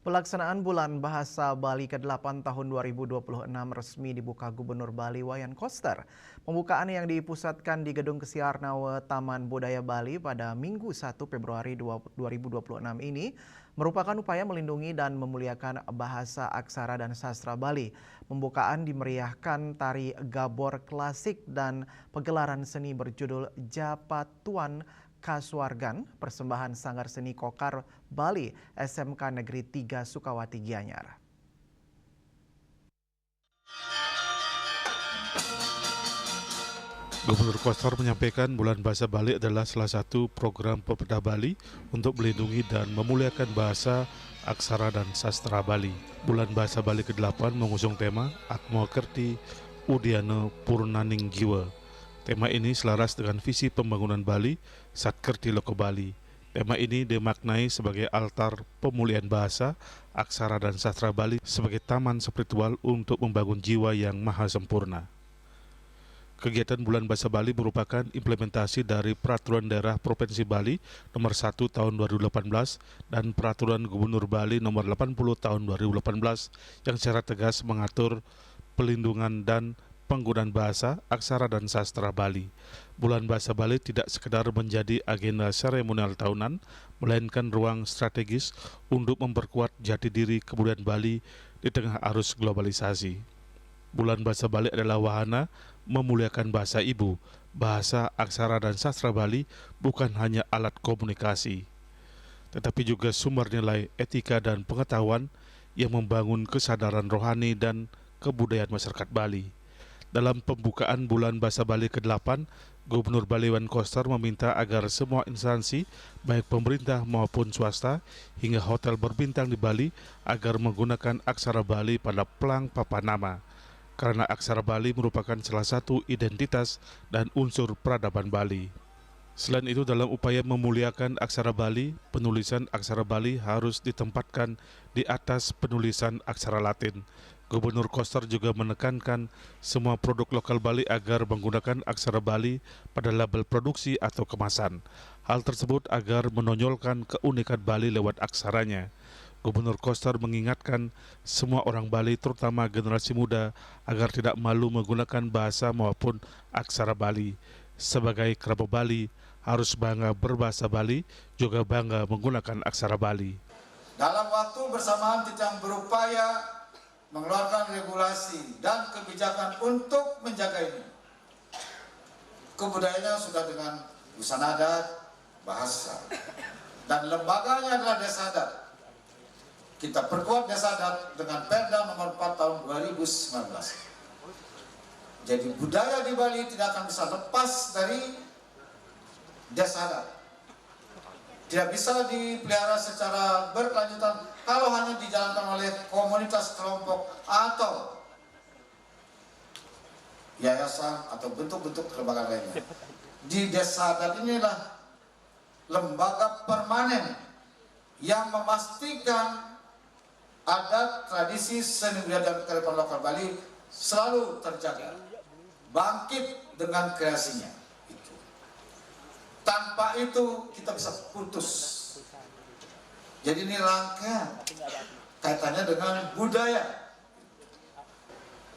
Pelaksanaan Bulan Bahasa Bali ke-8 tahun 2026 resmi dibuka Gubernur Bali Wayan Koster. Pembukaan yang dipusatkan di Gedung Kesiarnawe Taman Budaya Bali pada Minggu 1 Februari 2026 ini merupakan upaya melindungi dan memuliakan bahasa aksara dan sastra Bali. Pembukaan dimeriahkan tari gabor klasik dan pegelaran seni berjudul Japatuan Kasuargan, persembahan Sanggar Seni Kokar Bali, SMK Negeri 3 Sukawati Gianyar. Gubernur Koster menyampaikan Bulan Bahasa Bali adalah salah satu program pemerintah Bali untuk melindungi dan memuliakan bahasa, aksara, dan sastra Bali. Bulan Bahasa Bali ke-8 mengusung tema Atmo Kerti Udiana Purnaning Jiwa. Tema ini selaras dengan visi pembangunan Bali Satkerti Loko Bali. Tema ini dimaknai sebagai altar pemulihan bahasa, aksara, dan sastra Bali sebagai taman spiritual untuk membangun jiwa yang maha sempurna. Kegiatan Bulan Bahasa Bali merupakan implementasi dari Peraturan Daerah Provinsi Bali Nomor 1 Tahun 2018 dan Peraturan Gubernur Bali Nomor 80 Tahun 2018 yang secara tegas mengatur pelindungan dan penggunaan bahasa, aksara, dan sastra Bali. Bulan Bahasa Bali tidak sekedar menjadi agenda seremonial tahunan, melainkan ruang strategis untuk memperkuat jati diri kebudayaan Bali di tengah arus globalisasi. Bulan Bahasa Bali adalah wahana memuliakan bahasa ibu, bahasa, aksara, dan sastra Bali bukan hanya alat komunikasi, tetapi juga sumber nilai etika dan pengetahuan yang membangun kesadaran rohani dan kebudayaan masyarakat Bali. Dalam pembukaan Bulan Bahasa Bali ke-8, Gubernur Bali Wayan Koster meminta agar semua instansi, baik pemerintah maupun swasta, hingga hotel berbintang di Bali, agar menggunakan aksara Bali pada pelang papan nama. Karena aksara Bali merupakan salah satu identitas dan unsur peradaban Bali. Selain itu, dalam upaya memuliakan aksara Bali, penulisan aksara Bali harus ditempatkan di atas penulisan aksara Latin. Gubernur Koster juga menekankan semua produk lokal Bali agar menggunakan aksara Bali pada label produksi atau kemasan. Hal tersebut agar menonjolkan keunikan Bali lewat aksaranya. Gubernur Koster mengingatkan semua orang Bali, terutama generasi muda, agar tidak malu menggunakan bahasa maupun aksara Bali. Sebagai kerabat Bali, harus bangga berbahasa Bali, juga bangga menggunakan aksara Bali. Dalam waktu bersamaan kita berupaya mengeluarkan regulasi dan kebijakan untuk menjaga ini. Kebudayaannya sudah dengan busana adat, bahasa, dan lembaganya adalah desa adat. Kita perkuat desa adat dengan Perda Nomor 4 Tahun 2019. Jadi budaya di Bali tidak akan bisa lepas dari desa adat. Tidak bisa dipelihara secara berkelanjutan kalau hanya dijalankan oleh komunitas, kelompok, atau yayasan atau bentuk-bentuk lembaga lainnya. Di desa adat inilah lembaga permanen yang memastikan adat, tradisi, seni budaya dan kearifan lokal Bali selalu terjaga, bangkit dengan kreasinya. Tanpa itu kita bisa putus. Jadi ini rangkaian kaitannya dengan budaya.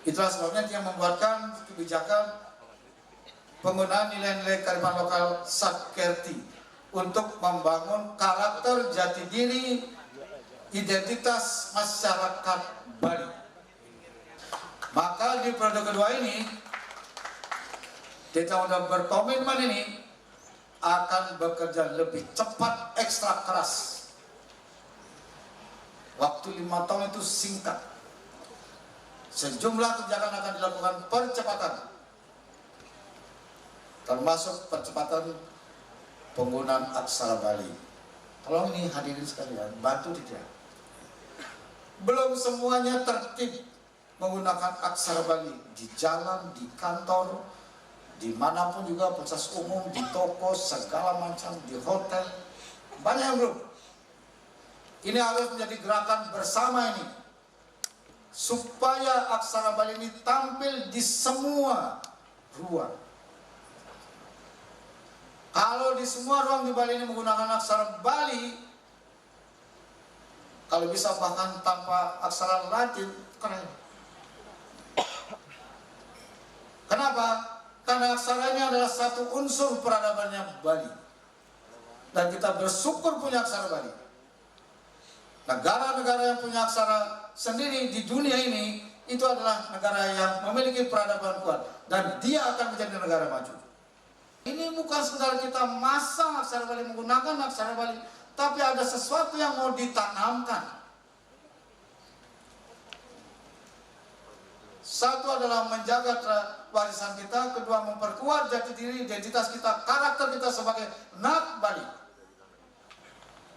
Itulah sebabnya yang membuatkan kebijakan penggunaan nilai-nilai kearifan lokal Satkerti untuk membangun karakter jati diri identitas masyarakat Bali. Maka di periode kedua ini kita sudah berkomitmen ini akan bekerja lebih cepat, ekstra keras. Waktu 5 tahun itu singkat. Sejumlah kebijakan akan dilakukan percepatan, termasuk percepatan penggunaan aksara Bali. Tolong ini hadirin sekalian, bantu tidak? Belum semuanya tertib menggunakan aksara Bali di jalan, di kantor, dimanapun juga, proses umum, di toko, segala macam, di hotel, banyak yang belum. Ini harus menjadi gerakan bersama ini, supaya aksara Bali ini tampil di semua ruang. Kalau di semua ruang di Bali ini menggunakan aksara Bali, Kalau bisa bahkan tanpa aksara Latin, keren. Kenapa? Karena aksara ini adalah satu unsur peradabannya Bali. Dan kita bersyukur punya aksara Bali. Negara-negara yang punya aksara sendiri di dunia ini, itu adalah negara yang memiliki peradaban kuat. Dan dia akan menjadi negara maju. Ini bukan sekedar kita masang aksara Bali, menggunakan aksara Bali, tapi ada sesuatu yang mau ditanamkan. Satu adalah menjaga warisan kita, kedua memperkuat jati diri, identitas kita, karakter kita sebagai anak Bali.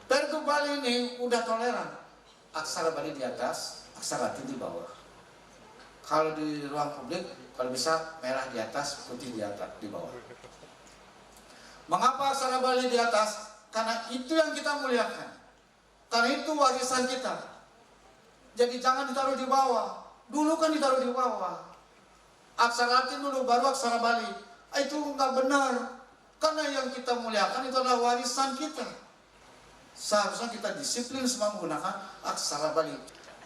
Pergub Bali ini udah toleran. Aksara Bali di atas, aksara Latin di bawah. Kalau di ruang publik, kalau bisa merah di atas, putih di atas, di bawah. Mengapa aksara Bali di atas? Karena itu yang kita muliakan. Karena itu warisan kita. Jadi jangan ditaruh di bawah. Dulu kan ditaruh di bawah. Aksara Latin dulu, baru aksara Bali. Itu nggak benar. Karena yang kita muliakan itu adalah warisan kita. Seharusnya kita disiplin semua menggunakan aksara Bali.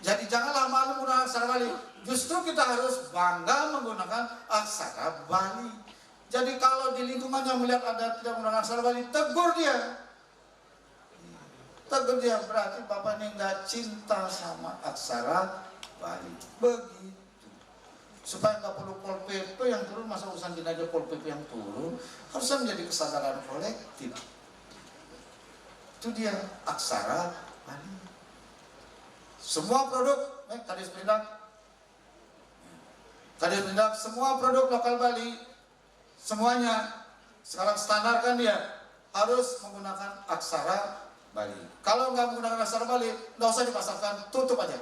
Jadi janganlah malu menggunakan aksara Bali. Justru kita harus bangga menggunakan aksara Bali. Jadi kalau di lingkungannya melihat ada tidak menggunakan aksara Bali, tegur dia. Tegur dia, berarti Bapak ini nggak cinta sama aksara Bali. Begitu. Supaya nggak perlu Pol PP yang turun, masa urusan jenazah Pol PP yang turun, harusnya menjadi kesadaran kolektif. Itu dia aksara Bali. Semua produk, Kadis Perindak, semua produk lokal Bali, semuanya sekarang standar kan dia harus menggunakan aksara Bali. Kalau nggak menggunakan aksara Bali, nggak usah dipasarkan, tutup aja.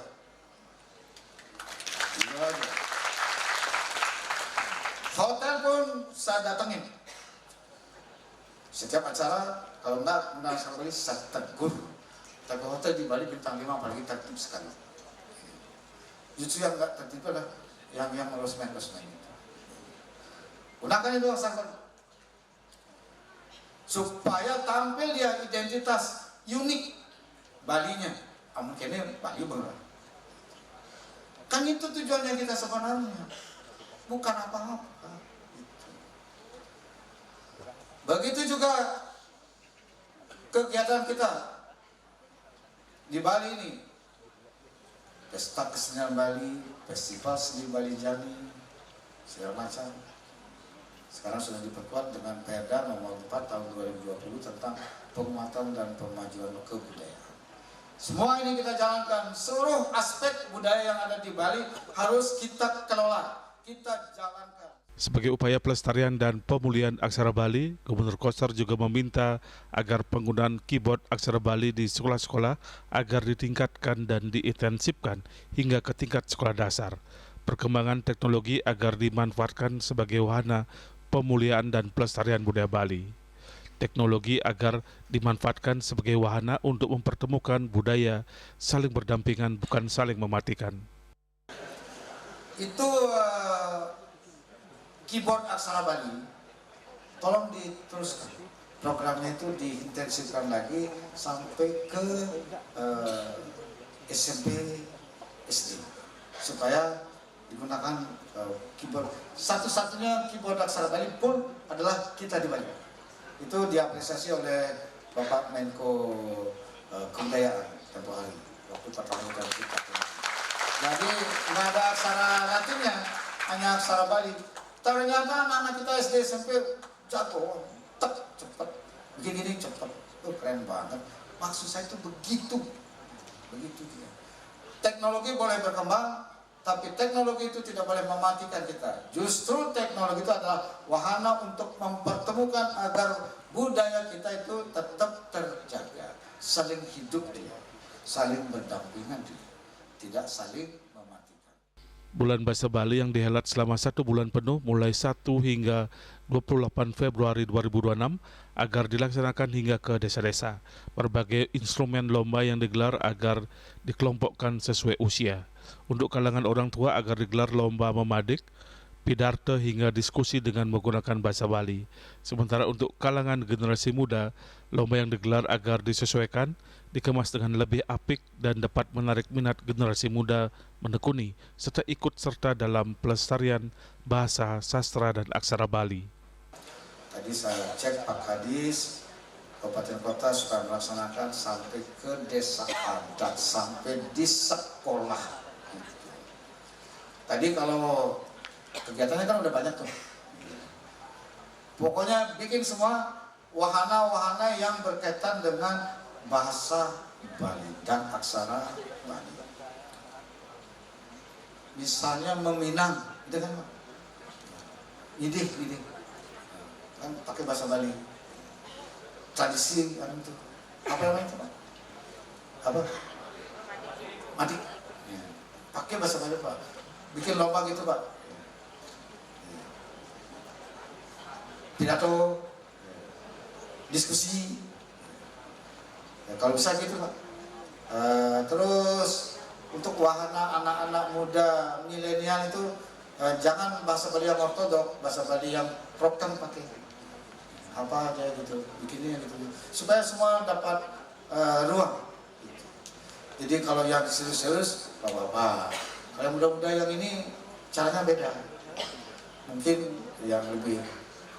Itu aja. Hotel pun saya datengin. Setiap acara, kalau enggak menggunakan aksara Bali, saya tegur. Tapi hotel di Bali bintang 5 apalagi tertib sekali. Justru yang enggak tertib adalah yang losmen itu. Gunakan itu aksara Bali. Supaya tampil dia identitas unik Balinya. Mungkin Bali benar. Kan itu tujuannya kita sebenarnya. Bukan apa-apa. Begitu juga kegiatan kita di Bali ini. Pesta Kesenian Bali, Festival Seni Bali Jani, segala macam. Sekarang sudah diperkuat dengan Perda nomor 4 tahun 2020 tentang penguatan dan pemajuan kebudayaan. Semua ini kita jalankan, seluruh aspek budaya yang ada di Bali harus kita kelola, kita jalankan. Sebagai upaya pelestarian dan pemulihan aksara Bali, Gubernur Koster juga meminta agar penggunaan keyboard aksara Bali di sekolah-sekolah agar ditingkatkan dan diintensifkan hingga ke tingkat sekolah dasar. Perkembangan teknologi agar dimanfaatkan sebagai wahana pemulihan dan pelestarian budaya Bali. Teknologi agar dimanfaatkan sebagai wahana untuk mempertemukan budaya saling berdampingan, bukan saling mematikan. Itu keyboard aksara Bali, tolong diteruskan. Programnya itu diintensifkan lagi sampai ke SMP, SD, supaya digunakan keyboard. Satu-satunya keyboard aksara Bali pun adalah kita di Bali. Itu diapresiasi oleh Bapak Menko Kebudayaan tempoh hari waktu pertemuan kita. Jadi nggak ada aksara Latinnya, hanya aksara Bali. Ternyata anak-anak kita SD SMP jatuh, cepet, begini cepet, keren banget. Maksud saya itu begitu dia. Teknologi boleh berkembang, tapi teknologi itu tidak boleh mematikan kita. Justru teknologi itu adalah wahana untuk mempertemukan agar budaya kita itu tetap terjaga, saling hidup dia, saling berdampingan dia, tidak saling mematikan. Bulan Bahasa Bali yang dihelat selama 1 bulan penuh mulai 1 hingga 28 Februari 2026 agar dilaksanakan hingga ke desa-desa. Berbagai instrumen lomba yang digelar agar dikelompokkan sesuai usia. Untuk kalangan orang tua agar digelar lomba memadik, pidato hingga diskusi dengan menggunakan bahasa Bali. Sementara untuk kalangan generasi muda, lomba yang digelar agar disesuaikan, dikemas dengan lebih apik dan dapat menarik minat generasi muda menekuni serta ikut serta dalam pelestarian bahasa, sastra, dan aksara Bali. Tadi saya cek Pak Kadis, Kabupaten Kota sudah melaksanakan sampai ke desa adat, sampai di sekolah. Tadi kalau kegiatannya kan udah banyak tuh. Pokoknya bikin semua wahana-wahana yang berkaitan dengan bahasa Bali dan aksara Bali. Misalnya meminang, itu kan idih, kan pakai bahasa Bali. Tradisi kan itu. Apa namanya itu, Pak? Apa? Mati. Ya. Pakai bahasa Bali, Pak. Bikin lomba gitu, Pak. Pidato, diskusi, ya, kalau bisa gitu, Pak. Terus untuk wahana anak-anak muda milenial itu jangan bahasa Bali yang ortodok, bahasa Bali yang prokem pakai apa aja gitu, bikinnya gitu, supaya semua dapat ruang. Jadi kalau yang serius-serius, gak apa-apa. Kalau yang muda-muda yang ini caranya beda, mungkin yang lebih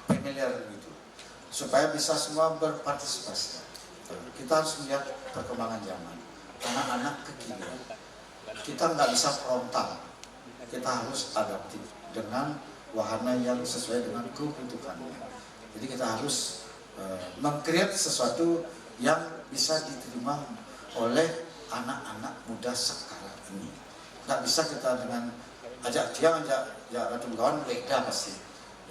familiar gitu, supaya bisa semua berpartisipasi. Kita harus melihat perkembangan zaman, anak-anak kekinian. Kita nggak bisa frontal, kita harus adaptif dengan wahana yang sesuai dengan kebutuhannya. Jadi kita harus meng-create sesuatu yang bisa diterima oleh anak-anak muda sekarang ini. Nggak bisa kita dengan ajak ratu kawan beda pasti.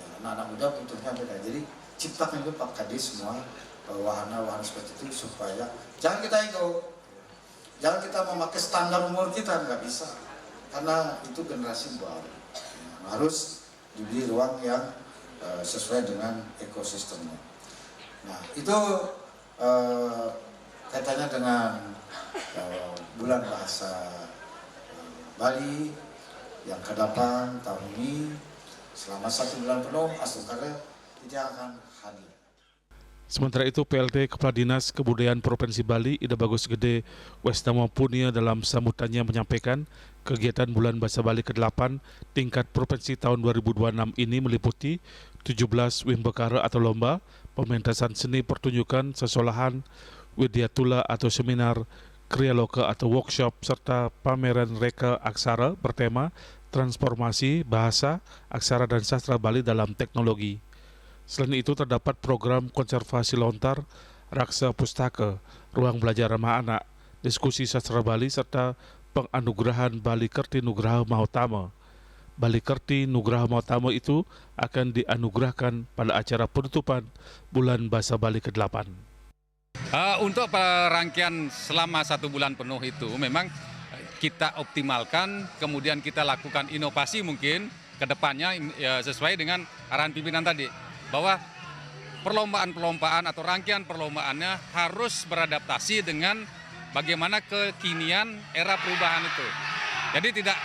Ya, anak-anak muda butuhnya beda. Jadi ciptakan itu Pak Kadis semua wahana-wahana seperti itu supaya jangan kita ego, jangan kita memakai standar umur kita, nggak bisa. Karena itu generasi baru. Harus diberi ruang yang sesuai dengan ekosistemnya. Nah, itu kaitannya dengan bulan bahasa Bali yang ke-8 tahun ini. Selama 1 bulan penuh, Astukara tidak akan hadir. Sementara itu, PLT Kepala Dinas Kebudayaan Provinsi Bali, Ida Bagus Gede Westama Punia dalam sambutannya menyampaikan kegiatan Bulan Bahasa Bali ke-8 tingkat provinsi tahun 2026 ini meliputi 17 wimbekara atau lomba, pementasan seni pertunjukan, sesolahan, widyatula atau seminar, kriya loka atau workshop, serta pameran reka aksara bertema transformasi bahasa, aksara dan sastra Bali dalam teknologi. Selain itu terdapat program konservasi lontar, raksa pustaka, ruang belajar ramah anak, diskusi sastra Bali, serta penganugerahan Bali Kerti Nugraha Mahotama. Bali Kerti Nugraha Mahotama itu akan dianugerahkan pada acara penutupan Bulan Bahasa Bali ke-8. Untuk rangkaian selama 1 bulan penuh itu memang kita optimalkan, kemudian kita lakukan inovasi mungkin ke depannya sesuai dengan arahan pimpinan tadi, bahwa perlombaan-perlombaan atau rangkaian perlombaannya harus beradaptasi dengan bagaimana kekinian era perubahan itu. Jadi tidak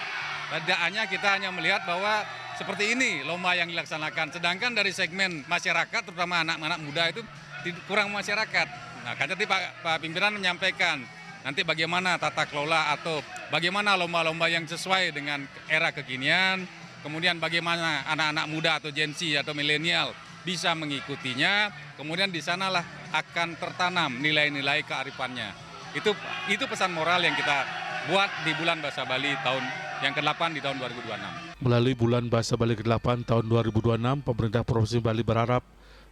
hanya kita hanya melihat bahwa seperti ini lomba yang dilaksanakan, sedangkan dari segmen masyarakat terutama anak-anak muda itu kurang masyarakat. Nah, kan tadi Pak Pimpinan menyampaikan nanti bagaimana tata kelola atau bagaimana lomba-lomba yang sesuai dengan era kekinian, kemudian bagaimana anak-anak muda atau Gen Z atau milenial bisa mengikutinya, kemudian di sanalah akan tertanam nilai-nilai kearifannya. Itu pesan moral yang kita buat di Bulan Bahasa Bali tahun yang ke-8 di tahun 2026. Melalui Bulan Bahasa Bali ke-8 tahun 2026, pemerintah Provinsi Bali berharap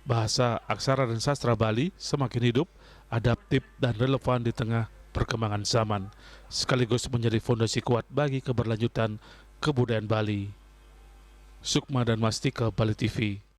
bahasa, aksara dan sastra Bali semakin hidup, adaptif dan relevan di tengah perkembangan zaman, sekaligus menjadi fondasi kuat bagi keberlanjutan kebudayaan Bali. Sukma dan Mastika, Bali TV.